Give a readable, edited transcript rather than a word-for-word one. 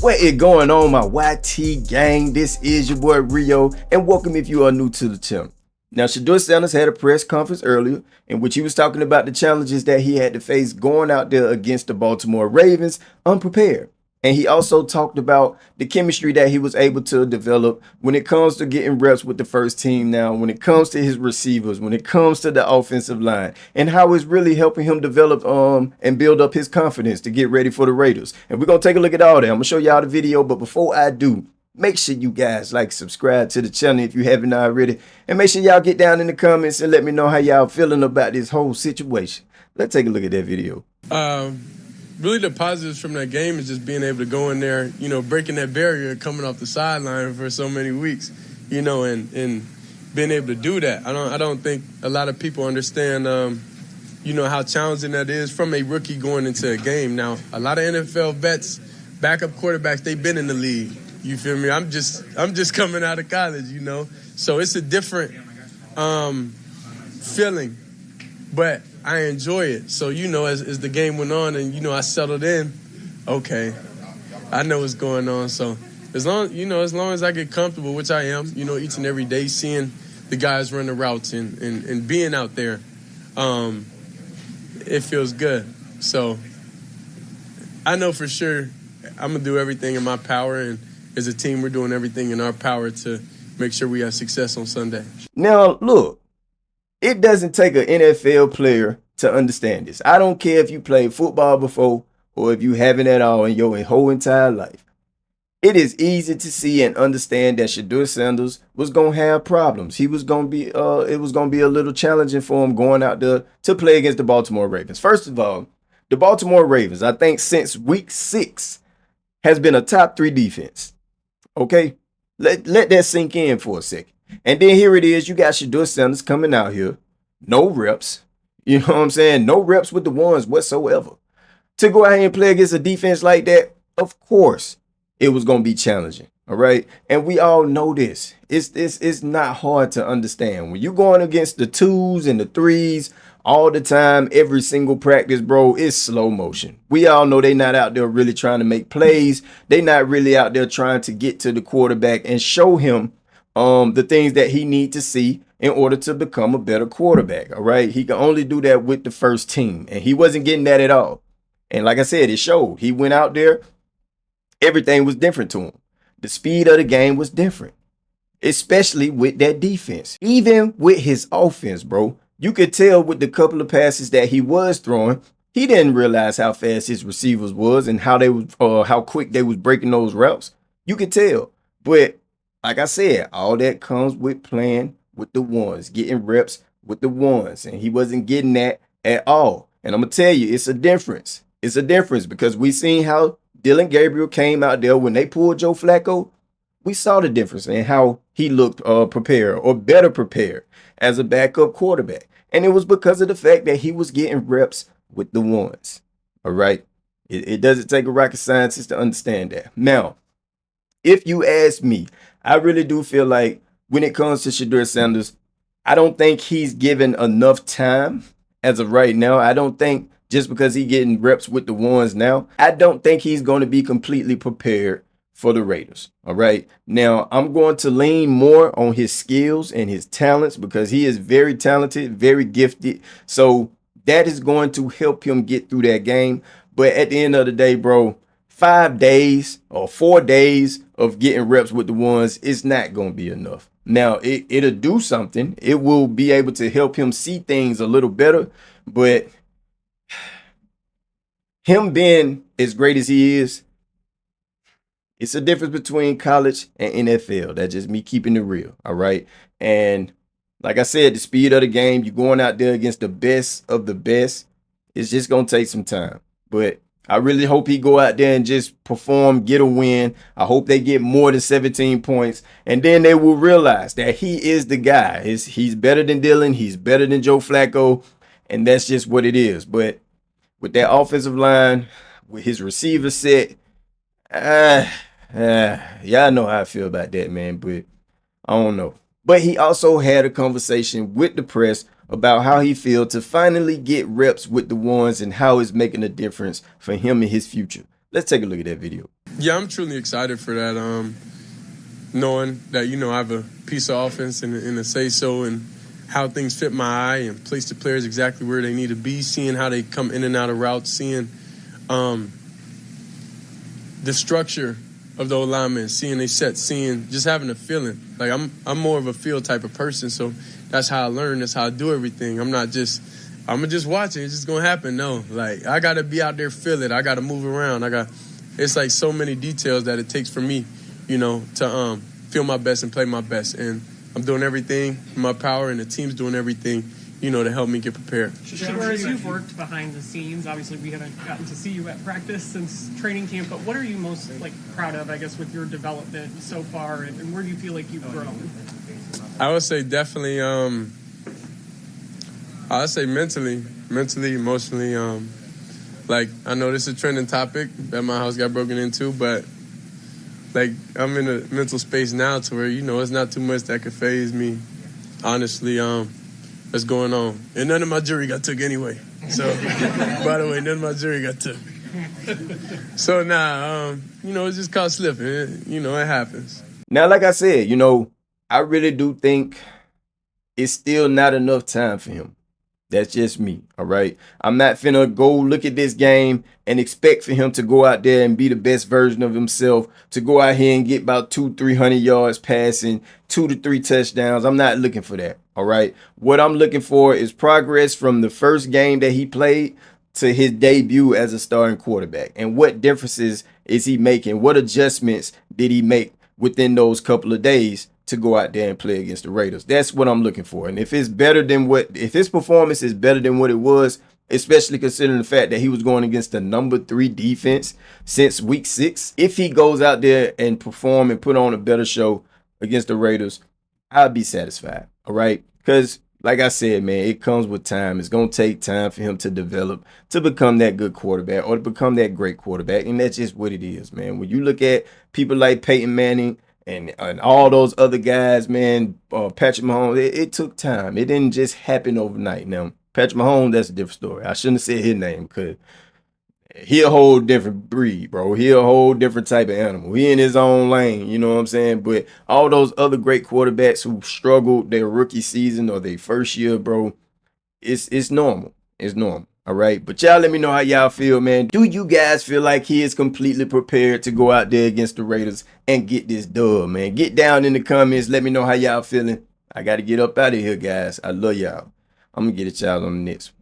What is going on, my YT gang? This is your boy Rio, and welcome if you are new to the channel. Now, Shedeur Sanders had a press conference earlier in which he was talking about the challenges that he had to face going out there against the Baltimore Ravens unprepared. And he also talked about the chemistry that he was able to develop when it comes to getting reps with the first team now, when it comes to his receivers, when it comes to the offensive line, and how it's really helping him develop and build up his confidence to get ready for the Raiders. And we're going to take a look at all that. I'm going to show y'all the video, but before I do, make sure you guys like, subscribe to the channel if you haven't already, and make sure y'all get down in the comments and let me know how y'all feeling about this whole situation. Let's take a look at that video. Really, the positives from that game is just being able to go in there, breaking that barrier, coming off the sideline for so many weeks, and being able to do that. I don't think a lot of people understand, how challenging that is from a rookie going into a game. Now, a lot of NFL vets, backup quarterbacks, they've been in the league. You feel me? I'm just coming out of college, So it's a different feeling, but I enjoy it. So, as the game went on and, I settled in, okay, I know what's going on. So as long as I get comfortable, which I am, each and every day, seeing the guys run the routes and being out there, it feels good. So I know for sure I'm going to do everything in my power. And as a team, we're doing everything in our power to make sure we have success on Sunday. Now, look. It doesn't take an NFL player to understand this. I don't care if you played football before or if you haven't at all in your whole entire life. It is easy to see and understand that Shedeur Sanders was going to have problems. He was going to be, it was going to be a little challenging for him going out there to play against the Baltimore Ravens. First of all, the Baltimore Ravens, I think since week 6, has been a top 3 defense. Okay? Let that sink in for a second. And then here it is, you got Shedeur Sanders coming out here, no reps, you know what I'm saying? No reps with the ones whatsoever. To go out here and play against a defense like that, of course, it was going to be challenging, all right? And we all know this. It's not hard to understand. When you're going against the 2s and the 3s all the time, every single practice, bro, it's slow motion. We all know they're not out there really trying to make plays. They're not really out there trying to get to the quarterback and show him the things that he needs to see in order to become a better quarterback. All right. He can only do that with the first team, and he wasn't getting that at all. And like I said, it showed. He went out there. Everything was different to him. The speed of the game was different, especially with that defense. Even with his offense, bro, you could tell with the couple of passes that he was throwing, he didn't realize how fast his receivers was and how they was, how quick they was breaking those routes. You could tell. But like I said, all that comes with playing with the ones, getting reps with the ones. And he wasn't getting that at all. And I'm going to tell you, it's a difference. It's a difference because we seen how Dylan Gabriel came out there when they pulled Joe Flacco. We saw the difference in how he looked prepared or better prepared as a backup quarterback. And it was because of the fact that he was getting reps with the ones. All right. It doesn't take a rocket scientist to understand that. Now, if you ask me, I really do feel like when it comes to Shedeur Sanders, I don't think he's given enough time as of right now. I don't think just because he's getting reps with the ones now, I don't think he's going to be completely prepared for the Raiders. All right. Now, I'm going to lean more on his skills and his talents because he is very talented, very gifted. So that is going to help him get through that game. But at the end of the day, bro, 5 days or 4 days of getting reps with the ones is not going to be enough. Now, it'll do something. It will be able to help him see things a little better. But him being as great as he is, it's a difference between college and NFL. That's just me keeping it real. All right. And like I said, the speed of the game, you're going out there against the best of the best. It's just going to take some time. But I really hope he go out there and just perform, get a win. I hope they get more than 17 points. And then they will realize that he is the guy. He's better than Dylan. He's better than Joe Flacco. And that's just what it is. But with that offensive line, with his receiver set, y'all know how I feel about that, man. But I don't know. But he also had a conversation with the press about how he feels to finally get reps with the ones and how it's making a difference for him in his future. Let's take a look at that video. Yeah, I'm truly excited for that. Knowing that, I have a piece of offense and a say-so and how things fit my eye and place the players exactly where they need to be, seeing how they come in and out of routes, seeing the structure of the alignment, seeing they set, seeing, just having a feeling. Like, I'm more of a feel type of person, so that's how I learn, that's how I do everything. I'm going to just watch it, it's just going to happen. No, like, I got to be out there, feel it. I got to move around. It's like so many details that it takes for me, to feel my best and play my best. And I'm doing everything in my power, and the team's doing everything, to help me get prepared. Shedeur, as you've worked behind the scenes, obviously we haven't gotten to see you at practice since training camp, but what are you most proud of, I guess, with your development so far, and where do you feel like you've grown? I would say definitely, I would say mentally, emotionally. I know this is a trending topic that my house got broken into, but I'm in a mental space now to where, it's not too much that could faze me. Honestly, that's going on. And none of my jewelry got took anyway. So, by the way, none of my jewelry got took. So now, it's just caught slipping. It happens. Now, like I said, I really do think it's still not enough time for him. That's just me, all right? I'm not finna go look at this game and expect for him to go out there and be the best version of himself, to go out here and get about 200-300 yards passing, 2 to 3 touchdowns. I'm not looking for that, all right? What I'm looking for is progress from the first game that he played to his debut as a starting quarterback. And what differences is he making? What adjustments did he make within those couple of days to go out there and play against the Raiders? That's what I'm looking for. And if his performance is better than what it was, especially considering the fact that he was going against the number 3 defense since week 6, if he goes out there and perform and put on a better show against the Raiders, I'll be satisfied. All right. Because like I said, man, it comes with time. It's going to take time for him to develop, to become that good quarterback or to become that great quarterback. And that's just what it is, man. When you look at people like Peyton Manning and all those other guys, man, Patrick Mahomes, it took time. It didn't just happen overnight. Now, Patrick Mahomes, that's a different story. I shouldn't have said his name because he a whole different breed, bro. He a whole different type of animal. He in his own lane, you know what I'm saying? But all those other great quarterbacks who struggled their rookie season or their first year, bro, it's normal. It's normal. All right. But y'all let me know how y'all feel, man. Do you guys feel like he is completely prepared to go out there against the Raiders and get this dub, man? Get down in the comments. Let me know how y'all feeling. I got to get up out of here, guys. I love y'all. I'm going to get at y'all on the next one.